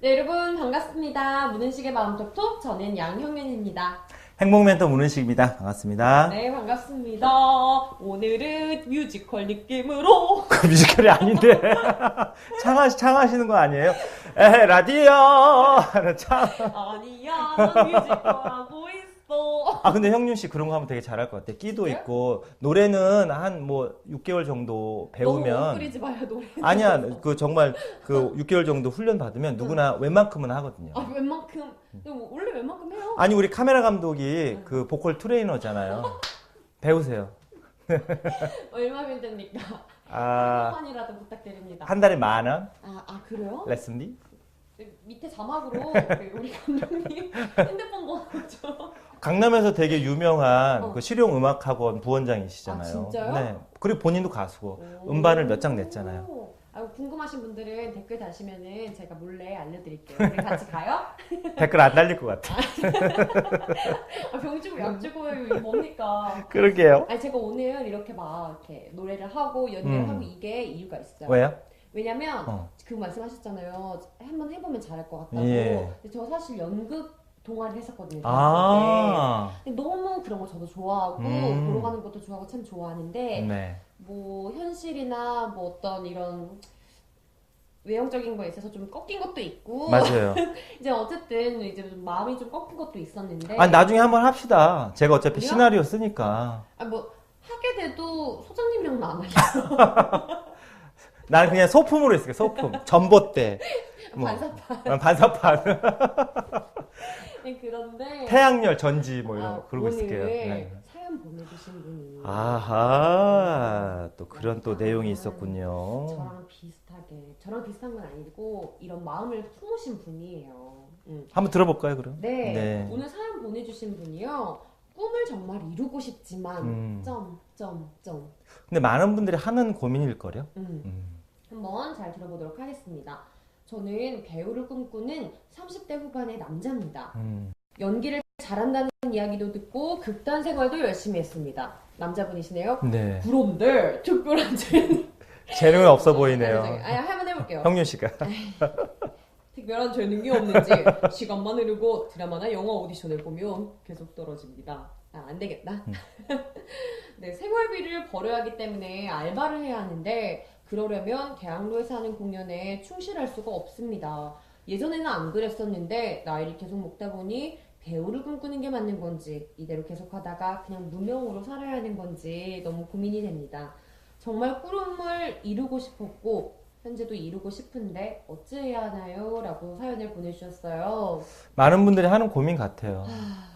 네, 여러분 반갑습니다. 문은식의 마음톡톡, 저는 양형윤입니다. 행복멘tor 문은식입니다. 반갑습니다. 네, 반갑습니다. 오늘은 뮤지컬 느낌으로 그 뮤지컬이 아닌데 창하시는 거 아니에요? 에헤 라디오 아니야, 난 뮤지컬 하고 있어. 아 근데 형윤 씨 그런 거 하면 되게 잘할 것 같아. 끼도 진짜요? 있고 노래는 한 뭐 6개월 정도 너무 배우면 끓이지 마요, 노래. 아니야 그 정말 그 6개월 정도 훈련 받으면 누구나 웬만큼은 하거든요. 아, 웬만큼. 원래 웬만큼 해요. 아니 우리 카메라 감독이 그 보컬 트레이너잖아요. 배우세요. 얼마면 됩니까? 아, 한 번만이라도 부탁드립니다. 한 달에 10,000원 그래요? 레슨비? 밑에 자막으로 우리 감독님 핸드폰 번호 좀. 강남에서 되게 유명한 어. 그 실용 음악 학원 부원장이시잖아요. 아, 진짜요? 네. 그리고 본인도 가수고 오. 음반을 몇 장 냈잖아요. 궁금하신 분들은 댓글 다시면은 제가 몰래 알려드릴게요. 우리 같이 가요? 댓글 안 달릴 것 같아. 병 주고 약 주고 이게 뭡니까? 그러게요. 아니 제가 오늘 이렇게 막 이렇게 노래를 하고 연기를 음. 하고 이게 이유가 있어요. 왜요? 왜냐면 어. 그 말씀하셨잖아요. 한번 해보면 잘할 것 같다고. 예. 근데 저 사실 연극 동아리 했었거든요. 아, 근데 너무 그런 거 저도 좋아하고 보러 가는 것도 좋아하고 참 좋아하는데 네. 뭐 현실이나 뭐 어떤 이런 외형적인 거에 있어서 좀 꺾인 것도 있고 맞아요. 이제 어쨌든 이제 좀 마음이 좀 꺾인 것도 있었는데 아, 나중에 한번 합시다. 제가 어차피 우리요? 시나리오 쓰니까. 뭐 하게 돼도 소장님이랑은 안 하려고. 난 그냥 소품으로 있을게, 소품. 전봇대. 뭐. 반사판. 반사판. 네, 그런데 태양열 전지 뭐 이런 거 그러고 오늘 있을게요. 네. 사연 보내주신 분이 아하, 또 그런 또 약간 내용이 있었군요. 저랑 비슷한 건 아니고 이런 마음을 품으신 분이에요. 한번 들어볼까요, 그럼? 네, 네. 오늘 사연 보내주신 분이요. 꿈을 정말 이루고 싶지만 점점점 근데 많은 분들이 하는 고민일걸요? 한번 잘 들어보도록 하겠습니다. 저는 배우를 꿈꾸는 30대 후반의 남자입니다. 연기를 잘한다는 이야기도 듣고 극단 생활도 열심히 했습니다. 남자분이시네요. 네. 그런데 특별한 재능은 없어 보이네요. 한번 해볼게요. 형윤 씨가. 특별한 재능이 없는지 시간만 흐르고 드라마나 영화 오디션을 보면 계속 떨어집니다. 안 되겠다. 네, 생활비를 벌어야 하기 때문에 알바를 해야 하는데 그러려면 대학로에서 하는 공연에 충실할 수가 없습니다. 예전에는 안 그랬었는데 나이를 계속 먹다 보니 배우를 꿈꾸는 게 맞는 건지 이대로 계속 하다가 그냥 무명으로 살아야 하는 건지 너무 고민이 됩니다. 정말 꿈을 이루고 싶었고 현재도 이루고 싶은데 어찌해야 하나요? 라고 사연을 보내주셨어요. 많은 분들이 하는 고민 같아요.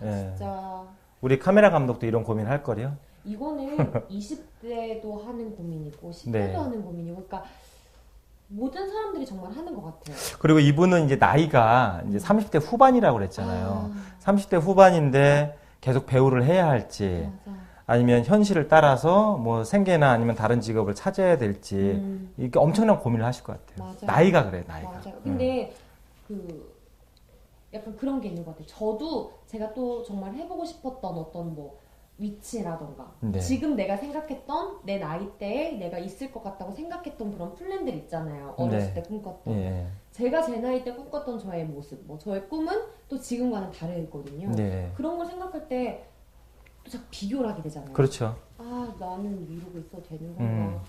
예. 진짜 우리 카메라 감독도 이런 고민 할 거래요? 이거는 20대도 하는 고민이고 10대도 네. 하는 고민이고 그러니까 모든 사람들이 정말 하는 것 같아요. 그리고 이분은 이제 나이가 이제 30대 후반이라고 그랬잖아요. 30대 후반인데 계속 배우를 해야 할지 맞아. 아니면 현실을 따라서 뭐 생계나 아니면 다른 직업을 찾아야 될지 이게 엄청난 고민을 하실 것 같아요. 맞아요. 나이가 그래, 나이가. 맞아요. 근데 그 약간 그런 게 있는 것 같아요. 저도 제가 또 정말 해보고 싶었던 어떤 뭐 위치라던가 네. 지금 내가 생각했던 내 나이대에 내가 있을 것 같다고 생각했던 그런 플랜들 있잖아요. 어렸을 네. 때 꿈꿨던. 예. 제가 제 나이 때 꿈꿨던 저의 모습, 뭐 저의 꿈은 또 지금과는 다르거든요. 네. 그런 걸 생각할 때 또 자꾸 비교를 하게 되잖아요. 그렇죠. 아, 나는 이러고 있어도 되는 건가?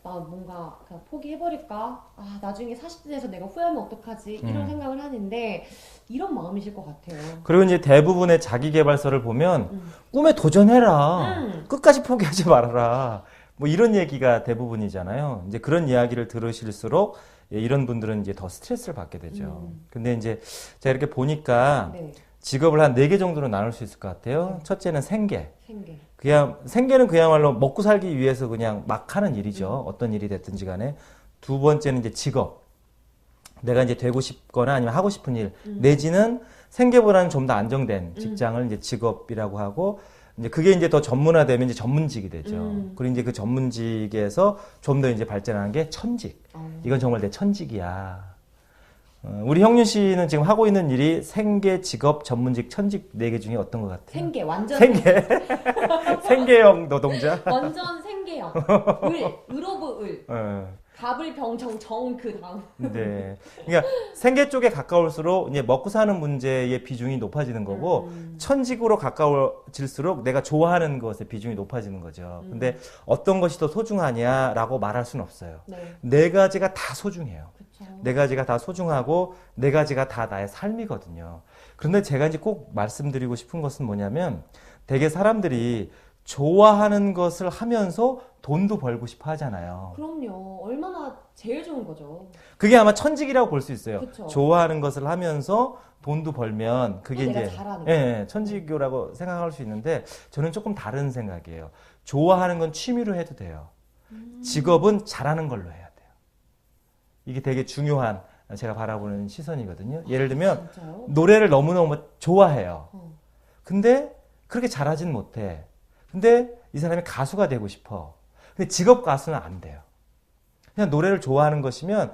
나 뭔가 그냥 포기해버릴까? 아, 나중에 40대 돼서 내가 후회하면 어떡하지? 이런 생각을 하는데 이런 마음이실 것 같아요. 그리고 이제 대부분의 자기계발서를 보면 꿈에 도전해라. 끝까지 포기하지 말아라. 뭐 이런 얘기가 대부분이잖아요. 이제 그런 이야기를 들으실수록 이런 분들은 이제 더 스트레스를 받게 되죠. 근데 이제 제가 이렇게 보니까 네, 직업을 한 4개 정도로 나눌 수 있을 것 같아요. 첫째는 생계. 생계. 생계는 그야말로 먹고 살기 위해서 그냥 막 하는 일이죠. 어떤 일이 됐든지 간에. 두 번째는 이제 직업. 내가 이제 되고 싶거나 아니면 하고 싶은 일. 내지는 생계보다는 좀 더 안정된 직장을 이제 직업이라고 하고, 이제 그게 이제 더 전문화되면 이제 전문직이 되죠. 그리고 이제 그 전문직에서 좀 더 이제 발전하는 게 천직. 이건 정말 내 천직이야. 우리 형윤 씨는 지금 하고 있는 일이 생계, 직업, 전문직, 천직 4개 중에 어떤 것 같아요? 생계, 완전 생계. 생계형 노동자? 완전 생계형. 을, 을 오브 을. 가불병청 정 그 다음. 네. 그러니까 생계 쪽에 가까울수록 이제 먹고 사는 문제의 비중이 높아지는 거고 천직으로 가까워질수록 내가 좋아하는 것의 비중이 높아지는 거죠. 근데 어떤 것이 더 소중하냐라고 말할 수는 없어요. 네. 네 가지가 다 소중해요. 그쵸. 네 가지가 다 소중하고 네 가지가 다 나의 삶이거든요. 그런데 제가 이제 꼭 말씀드리고 싶은 것은 뭐냐면 되게 사람들이 좋아하는 것을 하면서 돈도 벌고 싶어 하잖아요. 그럼요. 얼마나 제일 좋은 거죠. 그게 아마 천직이라고 볼 수 있어요. 그쵸. 좋아하는 것을 하면서 돈도 벌면 그게 또 내가 이제 잘하는 천직이라고 생각할 수 있는데 저는 조금 다른 생각이에요. 좋아하는 건 취미로 해도 돼요. 직업은 잘하는 걸로 해야 돼요. 이게 되게 중요한 제가 바라보는 시선이거든요. 예를 들면 진짜요? 노래를 너무너무 좋아해요. 어. 근데 그렇게 잘하진 못해. 근데 이 사람이 가수가 되고 싶어. 근데 직업 가수는 안 돼요. 그냥 노래를 좋아하는 것이면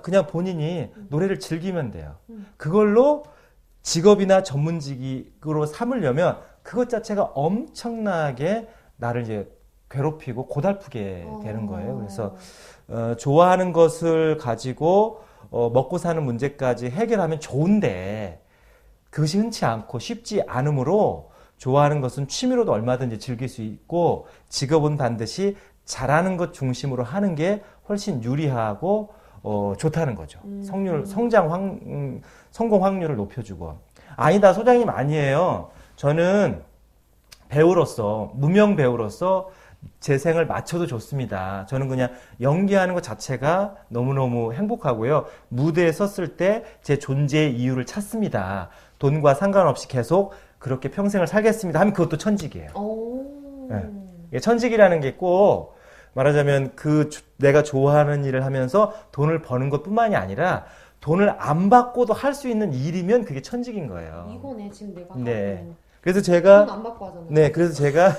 그냥 본인이 노래를 즐기면 돼요. 그걸로 직업이나 전문직으로 삼으려면 그것 자체가 엄청나게 나를 이제 괴롭히고 고달프게 되는 거예요. 그래서 좋아하는 것을 가지고 먹고 사는 문제까지 해결하면 좋은데 그것이 흔치 않고 쉽지 않으므로 좋아하는 것은 취미로도 얼마든지 즐길 수 있고 직업은 반드시 잘하는 것 중심으로 하는 게 훨씬 유리하고 좋다는 거죠. 성공 확률을 높여주고. 아니다, 소장님 아니에요. 저는 배우로서, 무명 배우로서 제 생을 맞춰도 좋습니다. 저는 그냥 연기하는 것 자체가 너무너무 행복하고요. 무대에 섰을 때 제 존재의 이유를 찾습니다. 돈과 상관없이 계속 그렇게 평생을 살겠습니다 하면 그것도 천직이에요. 네. 천직이라는 게 꼭 말하자면 내가 좋아하는 일을 하면서 돈을 버는 것뿐만이 아니라 돈을 안 받고도 할 수 있는 일이면 그게 천직인 거예요. 이거네 지금 내가 네. 그래서 제가 돈 안 받고 하잖아요. 네, 그래서 제가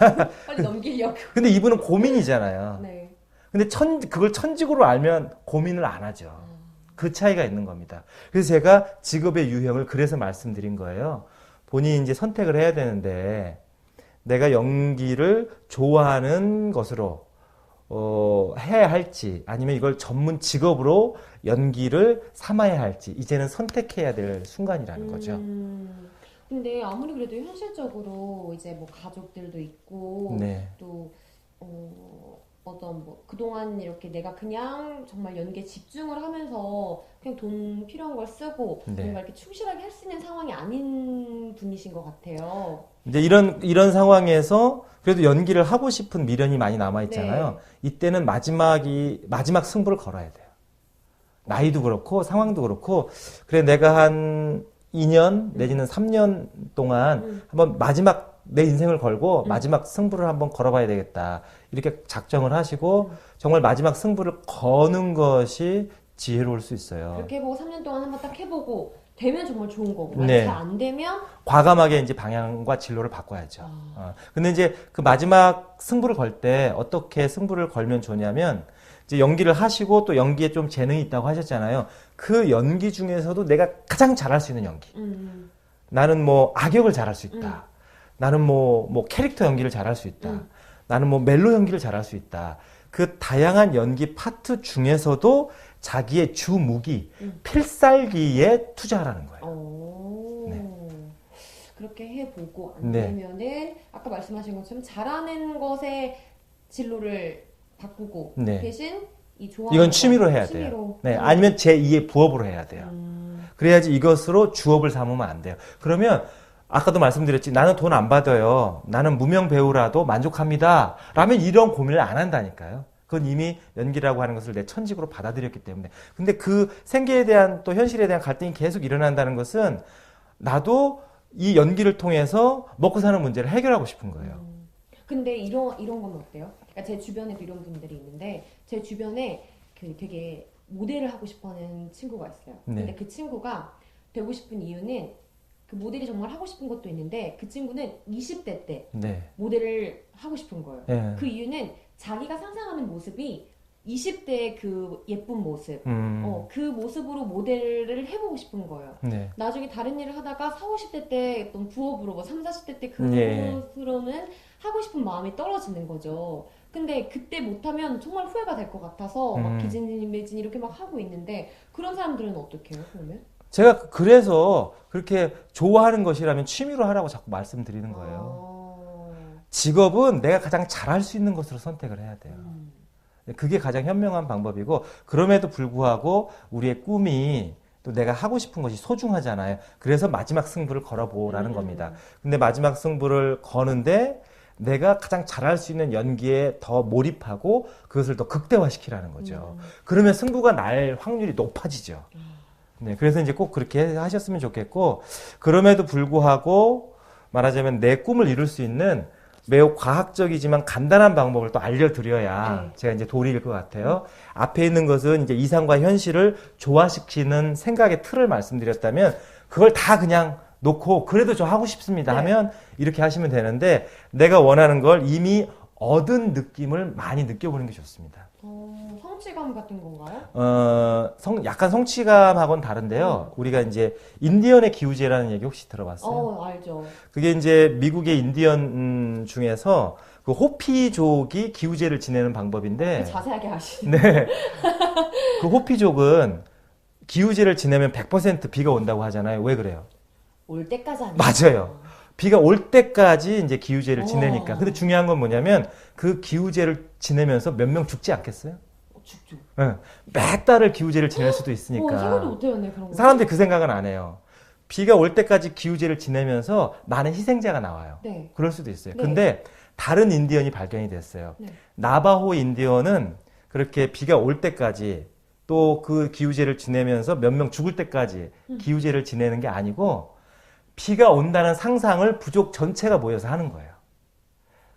빨리 넘기려고. 근데 이분은 고민이잖아요. 네. 근데 그걸 천직으로 알면 고민을 안 하죠. 그 차이가 있는 겁니다. 그래서 제가 직업의 유형을 그래서 말씀드린 거예요. 본인이 이제 선택을 해야 되는데 내가 연기를 좋아하는 것으로 해야 할지 아니면 이걸 전문 직업으로 연기를 삼아야 할지 이제는 선택해야 될 순간이라는 거죠. 근데 아무리 그래도 현실적으로 이제 뭐 가족들도 있고 네. 또 어떤 뭐 그동안 이렇게 내가 그냥 정말 연기에 집중을 하면서 그냥 돈 필요한 걸 쓰고 네. 뭔가 이렇게 충실하게 할 수 있는 상황이 아닌 분이신 것 같아요. 이제 이런 상황에서 그래도 연기를 하고 싶은 미련이 많이 남아 있잖아요. 네. 이때는 마지막 승부를 걸어야 돼요. 나이도 그렇고 상황도 그렇고 그래 내가 한 2년 내지는 3년 동안 한번 내 인생을 걸고 마지막 승부를 한번 걸어봐야 되겠다. 이렇게 작정을 하시고 정말 마지막 승부를 거는 것이 지혜로울 수 있어요. 그렇게 해보고 3년 동안 한번 딱 해보고 되면 정말 좋은 거고 네. 잘 안 되면 과감하게 이제 방향과 진로를 바꿔야죠. 근데 이제 그 마지막 승부를 걸 때 어떻게 승부를 걸면 좋냐면 이제 연기를 하시고 또 연기에 좀 재능이 있다고 하셨잖아요. 그 연기 중에서도 내가 가장 잘할 수 있는 연기. 나는 뭐 악역을 잘할 수 있다. 나는 뭐 캐릭터 연기를 잘할 수 있다. 나는 뭐 멜로 연기를 잘할 수 있다. 그 다양한 연기 파트 중에서도 자기의 주 무기, 필살기에 투자하라는 거예요. 네. 그렇게 해보고 안 되면은 아까 말씀하신 것처럼 잘하는 것에 진로를 바꾸고 대신 이 좋아하는 이건 취미로 해야 돼요. 네, 아니면 제2의 부업으로 해야 돼요. 그래야지 이것으로 주업을 삼으면 안 돼요. 그러면 아까도 말씀드렸지 나는 돈 안 받아요. 나는 무명 배우라도 만족합니다. 라면 이런 고민을 안 한다니까요. 그건 이미 연기라고 하는 것을 내 천직으로 받아들였기 때문에. 근데 그 생계에 대한 또 현실에 대한 갈등이 계속 일어난다는 것은 나도 이 연기를 통해서 먹고 사는 문제를 해결하고 싶은 거예요. 근데 이런 건 어때요? 그러니까 제 주변에도 이런 분들이 있는데 제 주변에 그 되게 모델을 하고 싶어하는 친구가 있어요. 근데 그 친구가 되고 싶은 이유는 그 모델이 정말 하고 싶은 것도 있는데 그 친구는 20대 때 모델을 하고 싶은 거예요. 그 이유는 자기가 상상하는 모습이 20대의 그 예쁜 모습, 그 모습으로 모델을 해보고 싶은 거예요. 네. 나중에 다른 일을 하다가 40, 50대 때 어떤 부업으로 뭐 3, 40대 때 예. 그것으로는 하고 싶은 마음이 떨어지는 거죠. 근데 그때 못하면 정말 후회가 될 것 같아서 막 기진 매진 이렇게 막 하고 있는데 그런 사람들은 어떻게 해요, 그러면? 제가 그래서 그렇게 좋아하는 것이라면 취미로 하라고 자꾸 말씀드리는 거예요. 직업은 내가 가장 잘할 수 있는 것으로 선택을 해야 돼요. 그게 가장 현명한 방법이고, 그럼에도 불구하고 우리의 꿈이 또 내가 하고 싶은 것이 소중하잖아요. 그래서 마지막 승부를 걸어보라는 겁니다. 근데 마지막 승부를 거는데 내가 가장 잘할 수 있는 연기에 더 몰입하고 그것을 더 극대화시키라는 거죠. 그러면 승부가 날 확률이 높아지죠. 네, 그래서 이제 꼭 그렇게 하셨으면 좋겠고, 그럼에도 불구하고 말하자면 내 꿈을 이룰 수 있는 매우 과학적이지만 간단한 방법을 또 알려드려야 제가 이제 도리일 것 같아요. 앞에 있는 것은 이제 이상과 현실을 조화시키는 생각의 틀을 말씀드렸다면 그걸 다 그냥 놓고 그래도 저 하고 싶습니다 하면 이렇게 하시면 되는데, 내가 원하는 걸 이미 얻은 느낌을 많이 느껴보는 게 좋습니다. 성취감 같은 건가요? 약간 성취감하고는 다른데요. 우리가 이제 인디언의 기우제라는 얘기 혹시 들어봤어요? 알죠. 그게 이제 미국의 인디언 중에서 그 호피족이 기우제를 지내는 방법인데, 자세하게 아시네. 네. 그 호피족은 기우제를 지내면 100% 비가 온다고 하잖아요. 왜 그래요? 올 때까지 아니에요. 맞아요. 비가 올 때까지 이제 기우제를 지내니까. 근데 중요한 건 뭐냐면 그 기우제를 지내면서 몇 명 죽지 않겠어요? 죽죠. 네. 몇 달을 기우제를 지낼 수도 있으니까. 생각도 못해요, 그런 거. 사람들이 그 생각은 안 해요. 비가 올 때까지 기우제를 지내면서 많은 희생자가 나와요. 네. 그럴 수도 있어요. 네. 근데 다른 인디언이 발견이 됐어요. 네. 나바호 인디언은 그렇게 비가 올 때까지 또 그 기우제를 지내면서 몇 명 죽을 때까지 기우제를 지내는 게 아니고, 비가 온다는 상상을 부족 전체가 모여서 하는 거예요.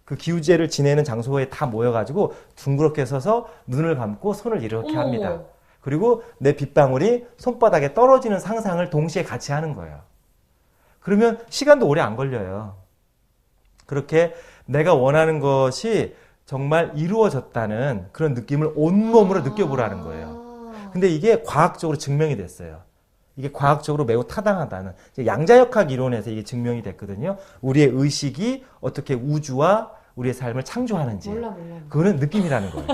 그 기우제를 지내는 장소에 다 모여가지고 둥그렇게 서서 눈을 감고 손을 이렇게 합니다. 그리고 내 빗방울이 손바닥에 떨어지는 상상을 동시에 같이 하는 거예요. 그러면 시간도 오래 안 걸려요. 그렇게 내가 원하는 것이 정말 이루어졌다는 그런 느낌을 온몸으로 느껴보라는 거예요. 근데 이게 과학적으로 증명이 됐어요. 이게 과학적으로 매우 타당하다는, 양자역학 이론에서 이게 증명이 됐거든요. 우리의 의식이 어떻게 우주와 우리의 삶을 창조하는지. 몰라. 그거는 느낌이라는 거예요.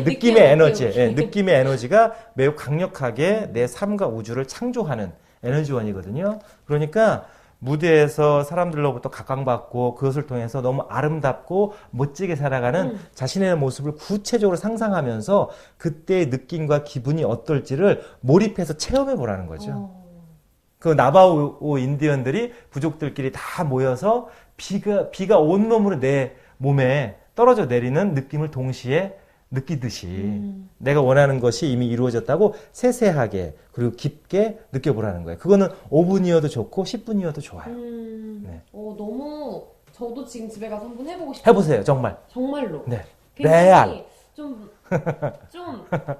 느낌의 에너지, 느낌의 에너지가 매우 강력하게 내 삶과 우주를 창조하는 에너지원이거든요. 그러니까 무대에서 사람들로부터 각광받고 그것을 통해서 너무 아름답고 멋지게 살아가는 자신의 모습을 구체적으로 상상하면서 그때의 느낌과 기분이 어떨지를 몰입해서 체험해 보라는 거죠. 그 나바오 인디언들이 부족들끼리 다 모여서 비가 온몸으로 내 몸에 떨어져 내리는 느낌을 동시에 느끼듯이 내가 원하는 것이 이미 이루어졌다고 세세하게 그리고 깊게 느껴보라는 거예요. 그거는 5분이어도 좋고 10분이어도 좋아요. 네. 너무 저도 지금 집에 가서 한번 해보고 싶어요. 해보세요, 정말. 정말로. 네. 굉장히 레알. 좀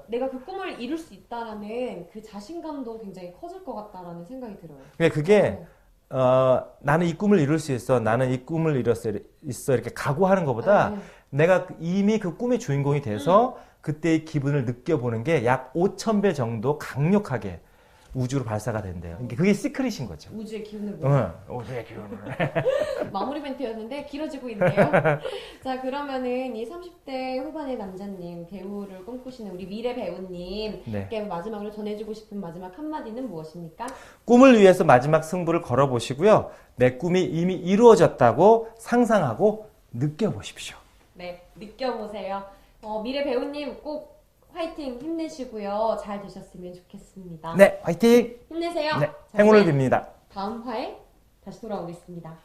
내가 그 꿈을 이룰 수 있다라는 그 자신감도 굉장히 커질 것 같다라는 생각이 들어요. 그게 나는 이 꿈을 이룰 수 있어, 나는 이 꿈을 있어 이렇게 각오하는 것보다 내가 이미 그 꿈의 주인공이 돼서 그때의 기분을 느껴보는 게 약 5,000배 정도 강력하게 우주로 발사가 된대요. 그게 시크릿인 거죠. 우주의 기운을 보여. 우주의 기운을. 마무리 멘트였는데 길어지고 있네요. 자, 그러면은 이 30대 후반의 남자님, 배우를 꿈꾸시는 우리 미래 배우님께 마지막으로 전해주고 싶은 마지막 한마디는 무엇입니까? 꿈을 위해서 마지막 승부를 걸어보시고요. 내 꿈이 이미 이루어졌다고 상상하고 느껴보십시오. 네, 느껴보세요. 미래 배우님 꼭 화이팅 힘내시고요. 잘 되셨으면 좋겠습니다. 네, 화이팅! 힘내세요. 네, 자, 행운을 이제 빕니다. 다음 화에 다시 돌아오겠습니다.